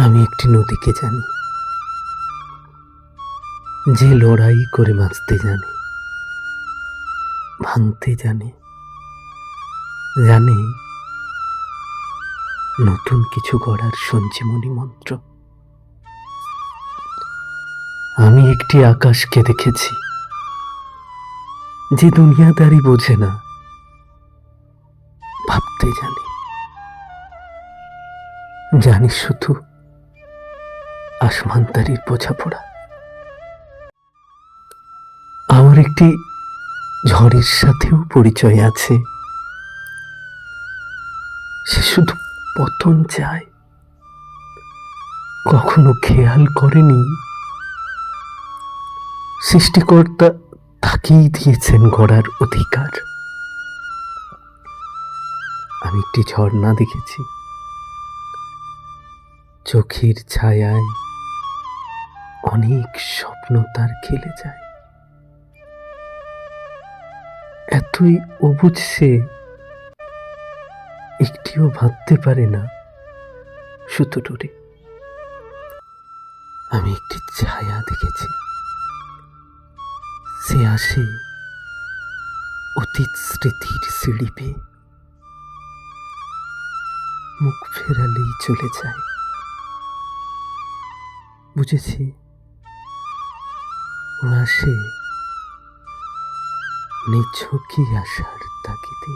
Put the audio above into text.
আমি একটি নদীকে জানি, যে লড়াই করে বাঁচতে জানে, ভাঙতে জানে, জানে নতুন কিছু গড়ার সঞ্জীবনী মন্ত্র। আমি একটি আকাশকে দেখেছি, যে দুনিয়াদারি বোঝে না, ভাবতে জানে, জানি শুধু আসমানতারির বোঝাপড়া। আমার একটি ঝড়ের সাথেও পরিচয় আছে, সে শুধু পতন চায়, কখনো খেয়াল করেনি সৃষ্টিকর্তা তাকেই দিয়েছেন গড়ার অধিকার। আমি একটি ঝর্ণা দেখেছি, চোখের ছায়ায় অনেক স্বপ্ন তার খেলে যায়। এতই অবুঝ সে, একটিও ভাবতে পারে না সুতো ডোরে। আমি একটি ছায়া দেখেছি, সে আসে অতীত স্মৃতির সিঁড়ি পেয়ে, মুখ ফেরালেই চলে যায়। বুঝেছি ও আসে নিছকই আসার তাগিদে।